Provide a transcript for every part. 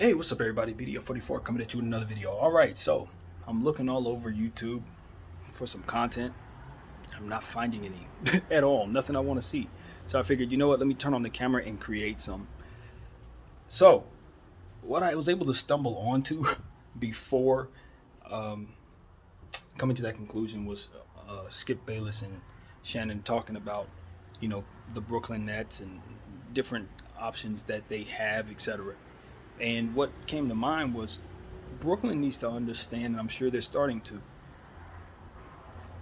Hey, what's up, everybody? BDO44 coming at you with another video. All right, so I'm looking all over YouTube for some content. I'm not finding any at all, nothing I want to see. So I figured, you know what, let me turn on the camera and create some. So, what I was able to stumble onto before coming to that conclusion was Skip Bayless and Shannon talking about, the Brooklyn Nets and different options that they have, etc. And what came to mind was Brooklyn needs to understand, and I'm sure they're starting to,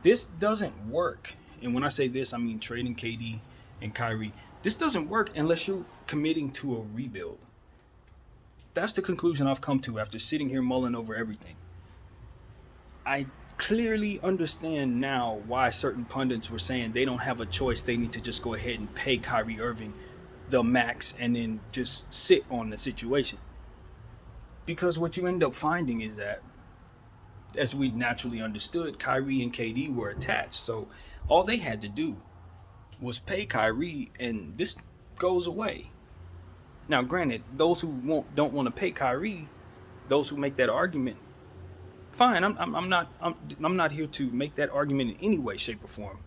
this doesn't work. And when I say this, I mean trading KD and Kyrie. This doesn't work unless you're committing to a rebuild. That's the conclusion I've come to after sitting here mulling over everything. I clearly understand now why certain pundits were saying they don't have a choice. They need to just go ahead and pay Kyrie Irving the max and then just sit on the situation. Because what you end up finding is that, as we naturally understood, Kyrie and KD were attached. So all they had to do was pay Kyrie and this goes away. Now, granted, those who don't want to pay Kyrie, those who make that argument, fine. I'm not here to make that argument in any way, shape, or form.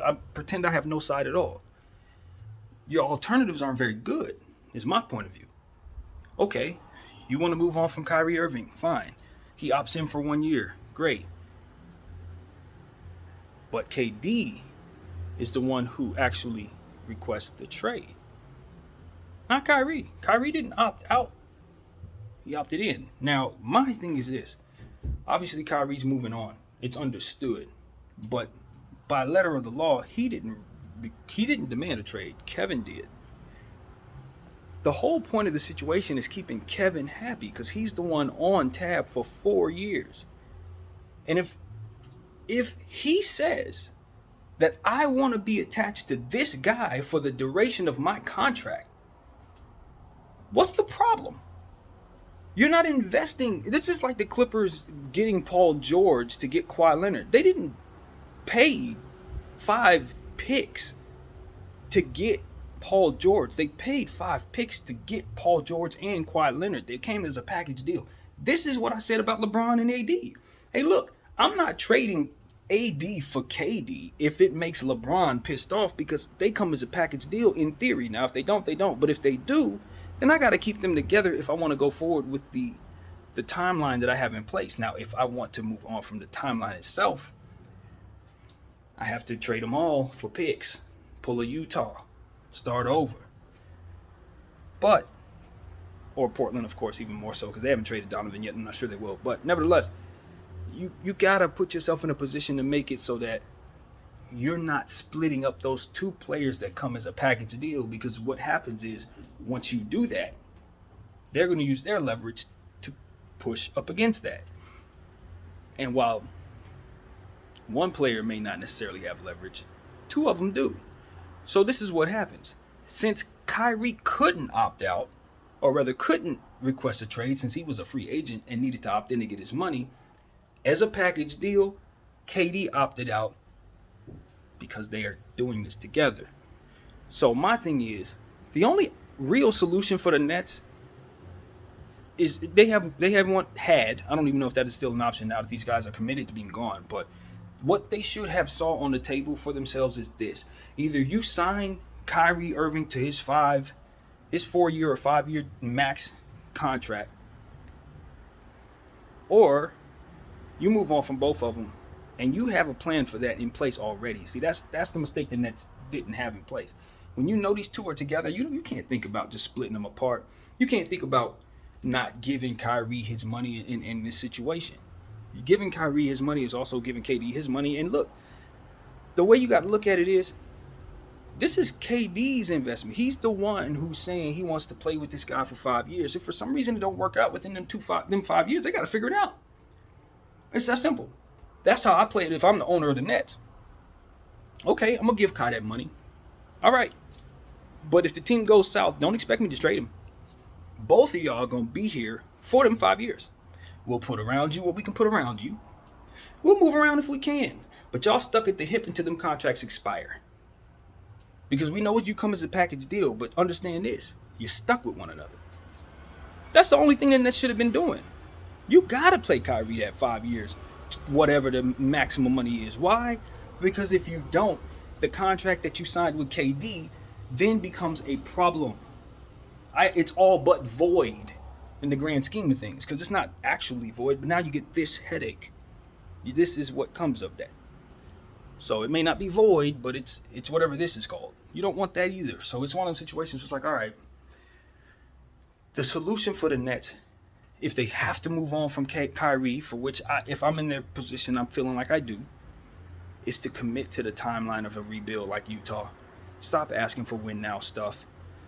I pretend I have no side at all. Your alternatives aren't very good, is my point of view. Okay, you want to move on from Kyrie Irving, fine. He opts in for 1 year, great. But KD is the one who actually requests the trade, not Kyrie. Kyrie didn't opt out. He opted in. Now, my thing is this. Obviously, Kyrie's moving on. It's understood. But by letter of the law, he didn't demand a trade. Kevin did. The whole point of the situation is keeping Kevin happy because he's the one on tab for 4 years. And if he says that I want to be attached to this guy for the duration of my contract, what's the problem? You're not investing. This is like the Clippers getting Paul George to get Kawhi Leonard. They didn't pay 5 picks to get Paul George. They paid 5 picks to get Paul George and Kawhi Leonard. They came as a package deal. This is what I said about LeBron and AD. Hey, look, I'm not trading AD for KD if it makes LeBron pissed off because they come as a package deal in theory. Now, if they don't, they don't. But if they do, then I got to keep them together if I want to go forward with the timeline that I have in place. Now, if I want to move on from the timeline itself, I have to trade them all for picks, pull a Utah, start over. But, or Portland, of course, even more so because they haven't traded Donovan yet. I'm not sure they will. But nevertheless, you got to put yourself in a position to make it so that you're not splitting up those 2 players that come as a package deal, because what happens is once you do that, they're going to use their leverage to push up against that. And while one player may not necessarily have leverage, 2 of them do. So this is what happens. Since Kyrie couldn't opt out, or rather couldn't request a trade since he was a free agent and needed to opt in to get his money, as a package deal, KD opted out because they are doing this together. So my thing is, the only real solution for the Nets is they have had, I don't even know if that is still an option now that these guys are committed to being gone, but what they should have saw on the table for themselves is this. Either you sign Kyrie Irving to his 4-year or 5-year max contract, or you move on from both of them and you have a plan for that in place already. See, that's the mistake the Nets didn't have in place. When you know these 2 are together, you can't think about just splitting them apart. You can't think about not giving Kyrie his money in this situation. Giving Kyrie his money is also giving KD his money. And look, the way you got to look at it is, this is KD's investment. He's the one who's saying he wants to play with this guy for 5 years. If for some reason it don't work out within them 5 years, they got to figure it out. It's that simple. That's how I play it if I'm the owner of the Nets. Okay, I'm going to give Kai that money. All right. But if the team goes south, don't expect me to trade him. Both of y'all are going to be here for them 5 years. We'll put around you what we can put around you. We'll move around if we can. But y'all stuck at the hip until them contracts expire. Because we know what you come as a package deal, but understand this. You're stuck with one another. That's the only thing that Nets should have been doing. You gotta play Kyrie that 5 years, whatever the maximum money is. Why? Because if you don't, the contract that you signed with KD then becomes a problem. It's all but void in the grand scheme of things, because it's not actually void, but now you get this headache. This is what comes of that. So it may not be void, but it's whatever this is called. You don't want that either. So it's one of those situations where it's like, all right, the solution for the Nets, if they have to move on from Kyrie, for which if I'm in their position, I'm feeling like I do, is to commit to the timeline of a rebuild like Utah. Stop asking for win now stuff.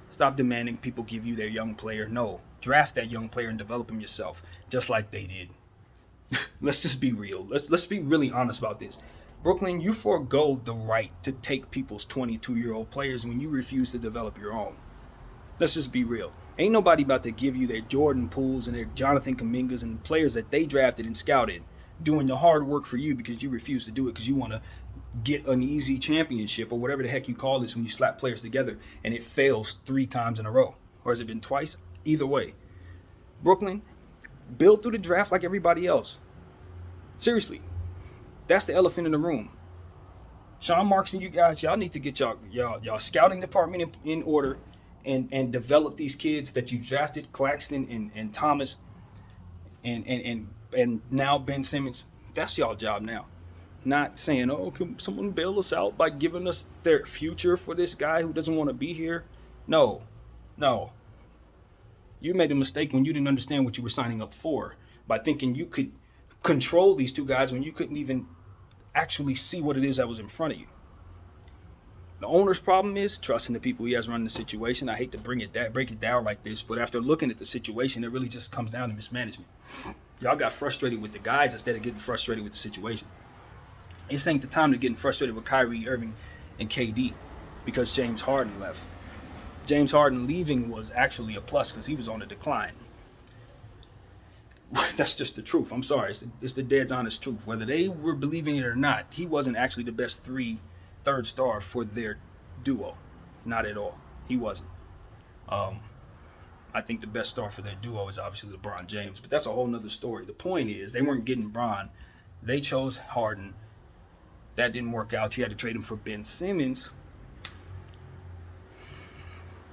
Stop demanding people give you their young player. No, draft that young player and develop him yourself, just like they did. Let's just be real. Let's be really honest about this. Brooklyn, you forego the right to take people's 22-year-old players when you refuse to develop your own. Let's just be real. Ain't nobody about to give you their Jordan Pooles and their Jonathan Kumingas and players that they drafted and scouted doing the hard work for you because you refuse to do it because you want to get an easy championship or whatever the heck you call this when you slap players together and it fails 3 times in a row. Or has it been twice? Either way. Brooklyn, build through the draft like everybody else. Seriously. That's the elephant in the room. Sean Marks and you guys, y'all need to get y'all scouting department in order and develop these kids that you drafted, Claxton and Thomas and now Ben Simmons. That's y'all job now. Not saying, oh, can someone bail us out by giving us their future for this guy who doesn't want to be here? No. You made a mistake when you didn't understand what you were signing up for by thinking you could control these 2 guys when you couldn't even actually see what it is that was in front of you. The owner's problem is trusting the people he has running the situation. I hate to break it down like this, but after looking at the situation, it really just comes down to mismanagement. Y'all got frustrated with the guys instead of getting frustrated with the situation. This ain't the time to get frustrated with Kyrie Irving and KD because James Harden left. James Harden leaving was actually a plus because he was on a decline. That's just the truth. I'm sorry. It's the dead honest truth. Whether they were believing it or not, he wasn't actually the best third star for their duo. Not at all. He wasn't. I think the best star for their duo is obviously LeBron James, but that's a whole nother story. The point is they weren't getting Bron. They chose Harden. That didn't work out. You had to trade him for Ben Simmons,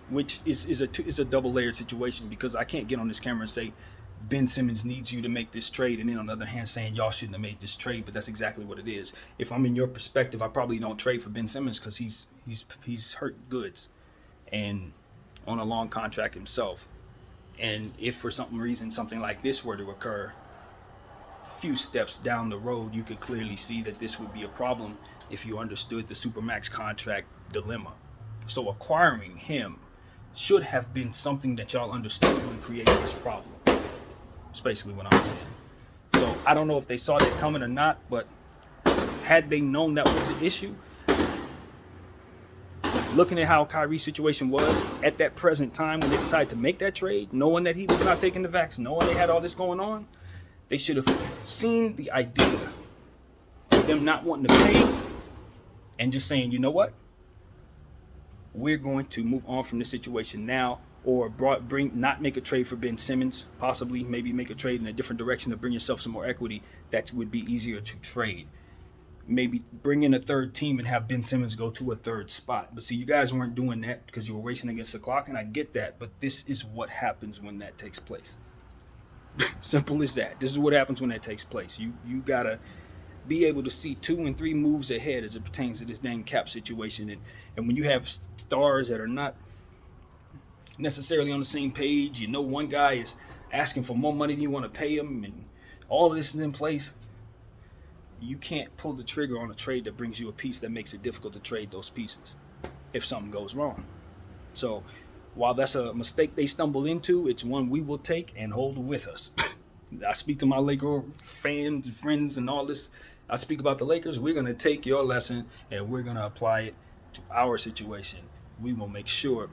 which is a double-layered situation because I can't get on this camera and say Ben Simmons needs you to make this trade, and then on the other hand saying y'all shouldn't have made this trade, but that's exactly what it is. If I'm in your perspective, I probably don't trade for Ben Simmons because he's hurt goods and on a long contract himself. And if for some reason something like this were to occur, a few steps down the road, you could clearly see that this would be a problem if you understood the Supermax contract dilemma. So acquiring him should have been something that y'all understood when creating this problem. That's basically what I'm saying. So I don't know if they saw that coming or not, but had they known that was an issue, looking at how Kyrie's situation was at that present time when they decided to make that trade, knowing that he was not taking the vaccine, knowing they had all this going on, they should have seen the idea of them not wanting to pay and just saying, you know what? We're going to move on from this situation now, or not make a trade for Ben Simmons, possibly maybe make a trade in a different direction to bring yourself some more equity that would be easier to trade. Maybe bring in a third team and have Ben Simmons go to a third spot. But see, you guys weren't doing that because you were racing against the clock, and I get that, but this is what happens when that takes place. Simple as that. This is what happens when that takes place. You gotta be able to see 2 and 3 moves ahead as it pertains to this dang cap situation. And when you have stars that are not necessarily on the same page, you know one guy is asking for more money than you want to pay him, and all of this is in place, you can't pull the trigger on a trade that brings you a piece that makes it difficult to trade those pieces if something goes wrong. So while that's a mistake they stumbled into, it's one we will take and hold with us. I speak to my Laker fans, friends, and all this. I speak about the Lakers. We're going to take your lesson and we're going to apply it to our situation. We will make sure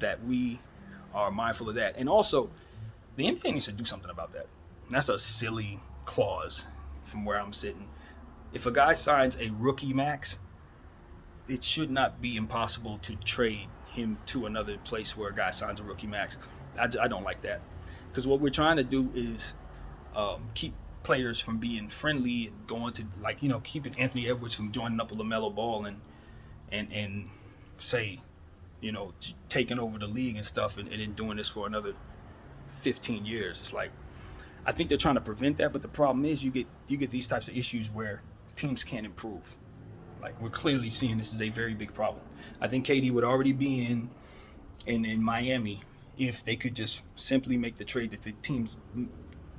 that we are mindful of that. And also, the NBA needs to do something about that. That's a silly clause from where I'm sitting. If a guy signs a rookie max, it should not be impossible to trade him to another place where a guy signs a rookie max. I don't like that. Because what we're trying to do is keep players from being friendly and going to, like, keeping Anthony Edwards from joining up with LaMelo Ball and say, taking over the league and stuff, and then doing this for another 15 years. It's like, I think they're trying to prevent that, but the problem is you get these types of issues where teams can't improve. Like, we're clearly seeing this is a very big problem. I think KD would already be in Miami if they could just simply make the trade that the teams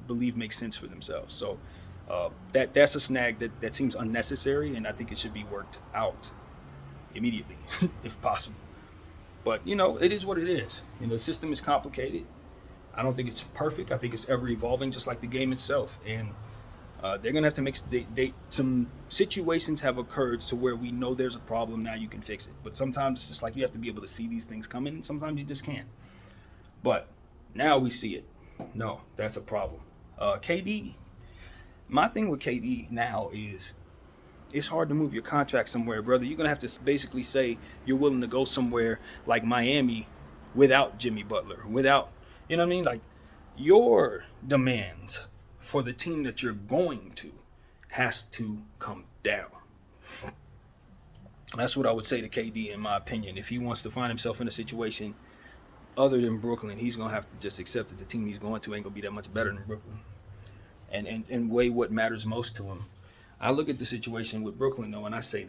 believe makes sense for themselves. So that's a snag that seems unnecessary, and I think it should be worked out immediately if possible. But it is what it is. The system is complicated. I don't think it's perfect. I think it's ever evolving, just like the game itself. And they're gonna have to make some situations have occurred to where we know there's a problem. Now you can fix it. But sometimes it's just like you have to be able to see these things coming, and sometimes you just can't. But now we see it. No, that's a problem. KD. My thing with KD now is it's hard to move your contract somewhere, brother. You're gonna have to basically say you're willing to go somewhere like Miami without Jimmy Butler, without. You know what I mean? Like, your demands for the team that you're going to has to come down. That's what I would say to KD, in my opinion. If he wants to find himself in a situation other than Brooklyn, he's going to have to just accept that the team he's going to ain't going to be that much better than Brooklyn. And weigh what matters most to him. I look at the situation with Brooklyn, though, and I say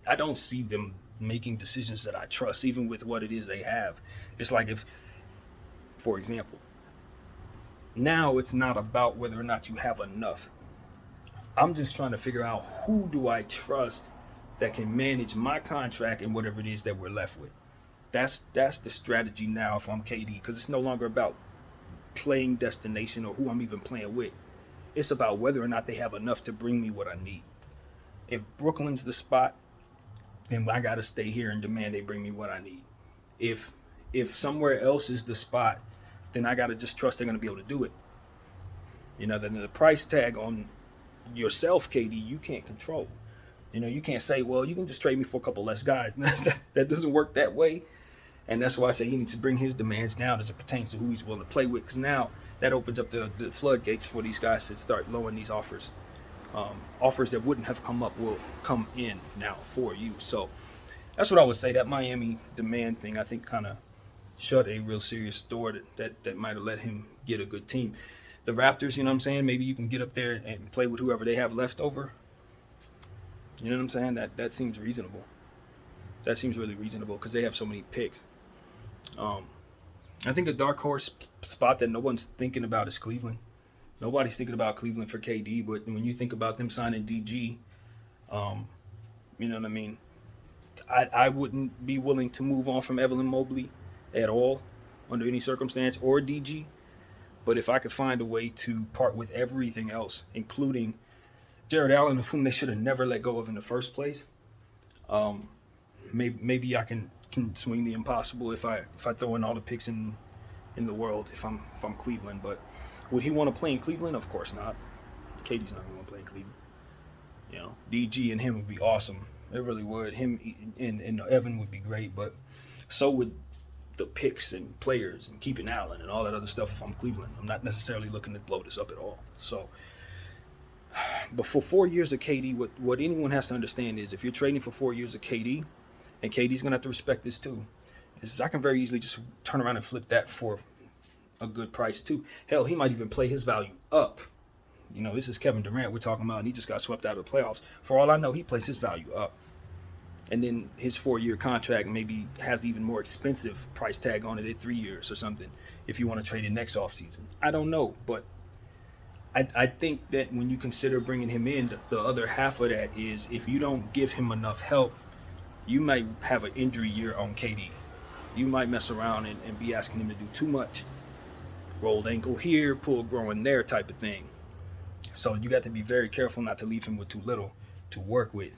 I don't see them making decisions that I trust, even with what it is they have. It's like for example, now it's not about whether or not you have enough. I'm just trying to figure out who do I trust that can manage my contract and whatever it is that we're left with. That's the strategy now if I'm KD, because it's no longer about playing destination or who I'm even playing with. It's about whether or not they have enough to bring me what I need. If Brooklyn's the spot, then I got to stay here and demand they bring me what I need. If somewhere else is the spot, then I got to just trust they're going to be able to do it. Then the price tag on yourself, KD, you can't control. You can't say, well, you can just trade me for a couple less guys. That doesn't work that way. And that's why I say he needs to bring his demands down as it pertains to who he's willing to play with. Because now that opens up the floodgates for these guys to start lowering these offers. Offers that wouldn't have come up will come in now for you. So that's what I would say. That Miami demand thing, I think, kind of shut a real serious door that might have let him get a good team. The Raptors, you know what I'm saying? Maybe you can get up there and play with whoever they have left over. You know what I'm saying? That seems reasonable. That seems really reasonable because they have so many picks. I think a dark horse spot that no one's thinking about is Cleveland. Nobody's thinking about Cleveland for KD, but when you think about them signing DG, you know what I mean? I wouldn't be willing to move on from Evan Mobley at all under any circumstance, or DG. But if I could find a way to part with everything else, including Jared Allen, of whom they should have never let go of in the first place, maybe I can swing the impossible if I throw in all the picks in the world if I'm Cleveland. But would he want to play in Cleveland? Of course not. KD's not going to want to play in Cleveland. DG and him would be awesome. It really would. Him and Evan would be great, but so would the picks and players and keeping Allen and all that other stuff if I'm Cleveland. I'm not necessarily looking to blow this up at all. So, but for 4 years of KD, what anyone has to understand is if you're trading for 4 years of KD, and KD's going to have to respect this too, is I can very easily just turn around and flip that for a good price too. Hell, he might even play his value up. This is Kevin Durant we're talking about, and he just got swept out of the playoffs. For all I know, he plays his value up. And then his 4-year contract maybe has even more expensive price tag on it at 3 years or something if you want to trade it next offseason. I don't know, but I think that when you consider bringing him in, the other half of that is if you don't give him enough help, you might have an injury year on KD. You might mess around and be asking him to do too much. Rolled ankle here, pull growing there type of thing. So you got to be very careful not to leave him with too little to work with.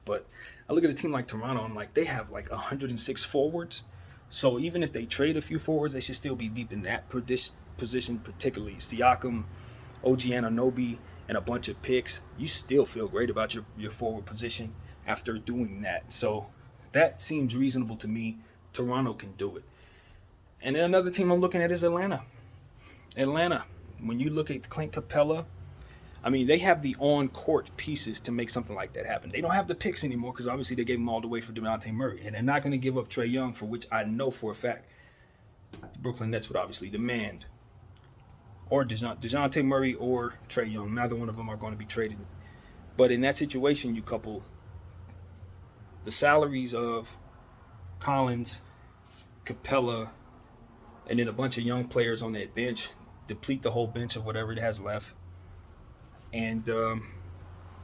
But I look at a team like Toronto, I'm like, they have like 106 forwards. So even if they trade a few forwards, they should still be deep in that position, particularly Siakam, OG Anunoby, and a bunch of picks. You still feel great about your forward position after doing that. So that seems reasonable to me. Toronto can do it. And then another team I'm looking at is Atlanta. Atlanta, when you look at Clint Capella, I mean, they have the on-court pieces to make something like that happen. They don't have the picks anymore because obviously they gave them all the way for DeJounte Murray. And they're not going to give up Trae Young, for which I know for a fact the Brooklyn Nets would obviously demand. Or DeJounte Murray or Trae Young. Neither one of them are going to be traded. But in that situation, you couple the salaries of Collins, Capella, and then a bunch of young players on that bench, deplete the whole bench of whatever it has left. And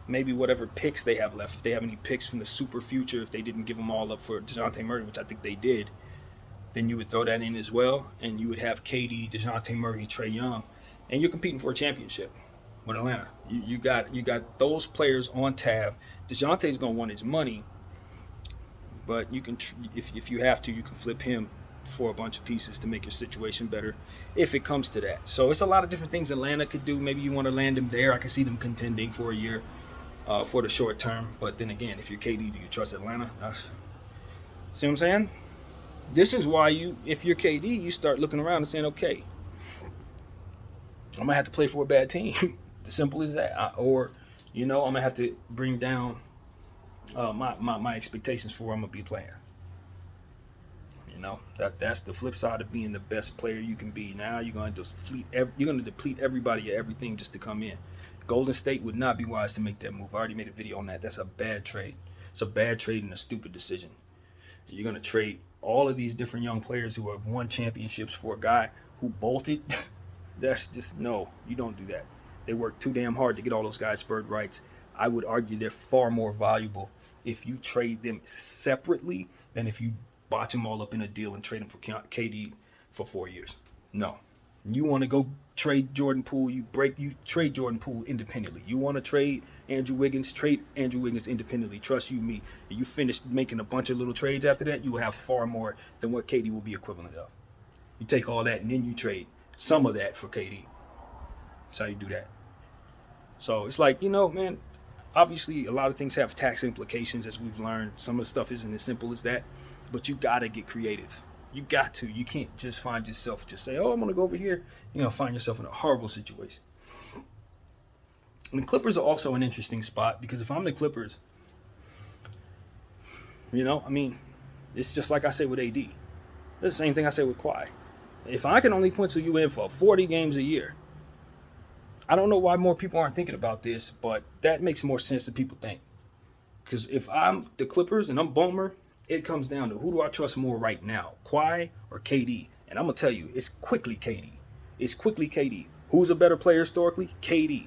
maybe whatever picks they have left, if they have any picks from the super future, if they didn't give them all up for DeJounte Murray, which I think they did, then you would throw that in as well, and you would have KD, DeJounte Murray, Trae Young, and you're competing for a championship with Atlanta. You got those players on tab. DeJounte's going to want his money, but you can, if you have to, you can flip him for a bunch of pieces to make your situation better if it comes to that. So it's a lot of different things Atlanta could do. Maybe you want to land him there. I can see them contending for a year for the short term. But then again, if you're KD, do you trust Atlanta? See what I'm saying? This is why if you're KD, you start looking around and saying, okay, I'm going to have to play for a bad team. As simple as that. Or, I'm going to have to bring down my expectations for where I'm going to be playing. That's the flip side of being the best player you can be. Now you're going to deplete everybody of everything just to come in. Golden State would not be wise to make that move. I already made a video on that. That's a bad trade. It's a bad trade and a stupid decision. You're going to trade all of these different young players who have won championships for a guy who bolted. That's just, no, you don't do that. They worked too damn hard to get all those guys spurred rights. I would argue they're far more valuable if you trade them separately than if you botch them all up in a deal and trade them for KD for 4 years. No. You want to go trade Jordan Poole, you trade Jordan Poole independently. You want to trade Andrew Wiggins, trade Andrew Wiggins independently. Trust you me. And you finish making a bunch of little trades after that, you will have far more than what KD will be equivalent of. You take all that and then you trade some of that for KD. That's how you do that. So it's like, man, obviously a lot of things have tax implications, as we've learned. Some of the stuff isn't as simple as that. But you got to get creative. You got to. You can't just find yourself, just say, I'm going to go over here. You're going to find yourself in a horrible situation. And the Clippers are also an interesting spot because if I'm the Clippers, it's just like I say with AD. It's the same thing I say with Kawhi. If I can only pencil you in for 40 games a year, I don't know why more people aren't thinking about this, but that makes more sense than people think. Because if I'm the Clippers and I'm Ballmer, it comes down to who do I trust more right now, Kawhi or KD? And I'm going to tell you, it's quickly KD. It's quickly KD. Who's a better player historically? KD.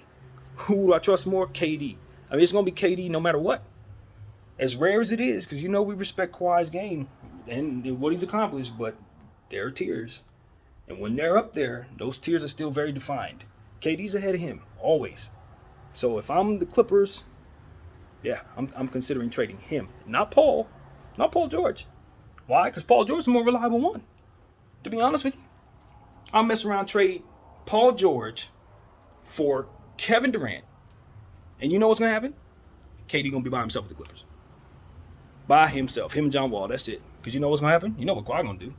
Who do I trust more? KD. I mean, it's going to be KD no matter what. As rare as it is, because we respect Kawhi's game and what he's accomplished, but there are tiers. And when they're up there, those tiers are still very defined. KD's ahead of him, always. So if I'm the Clippers, yeah, I'm considering trading him. Not Paul George. Why? Because Paul George is the more reliable one. To be honest with you, I'll mess around, trade Paul George for Kevin Durant. And you know what's going to happen? KD going to be by himself with the Clippers. By himself. Him and John Wall, that's it. Because you know what's going to happen? You know what Kawhi going to do.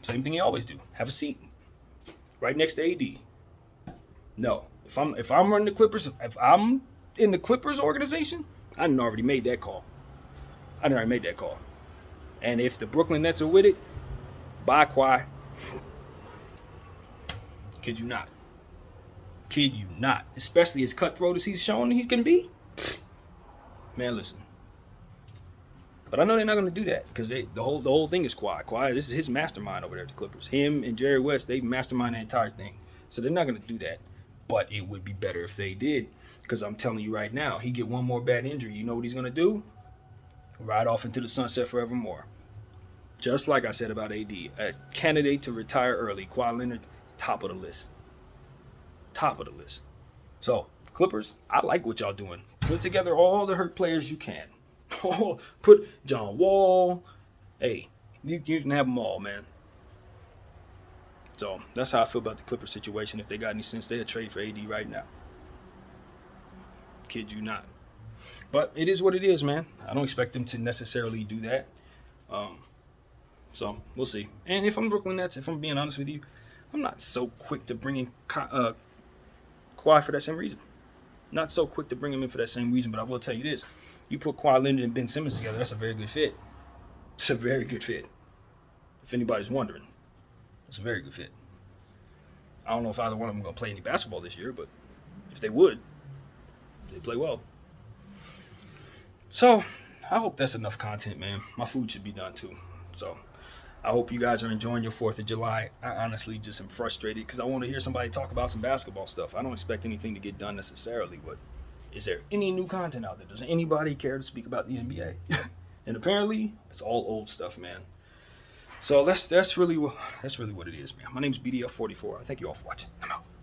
Same thing he always do. Have a seat. Right next to AD. No. If I'm running the Clippers, if I'm in the Clippers organization, I done already made that call. And if the Brooklyn Nets are with it, bye Kawhi. Kid you not. Especially as cutthroat as he's shown he's going to be. Man, listen. But I know they're not going to do that because the whole thing is Kawhi. Kawhi, this is his mastermind over there at the Clippers. Him and Jerry West, they mastermind the entire thing. So they're not going to do that. But it would be better if they did, because I'm telling you right now, he get one more bad injury. You know what he's going to do? Ride off into the sunset forevermore. Just like I said about AD, a candidate to retire early. Kawhi Leonard, top of the list. So, Clippers, I like what y'all doing. Put together all the hurt players you can. Put John Wall. Hey, you can have them all, man. So, that's how I feel about the Clippers situation. If they got any sense, they'll trade for AD right now. Kid you not. But it is what it is, man. I don't expect them to necessarily do that. So, we'll see. And if I'm Brooklyn Nets, if I'm being honest with you, I'm not so quick to bring in Kawhi for that same reason. Not so quick to bring him in for that same reason, but I will tell you this. You put Kawhi Leonard and Ben Simmons together, that's a very good fit. It's a very good fit. If anybody's wondering, it's a very good fit. I don't know if either one of them are going to play any basketball this year, but if they would, they play well. So I hope that's enough content, man. My food should be done too. So I hope you guys are enjoying your 4th of July. I honestly just am frustrated because I want to hear somebody talk about some basketball stuff. I don't expect anything to get done necessarily, but is there any new content out there? Does anybody care to speak about the NBA? And apparently, it's all old stuff, man. So that's really what it is, man. My name's BDF44. Thank you all for watching. I'm out.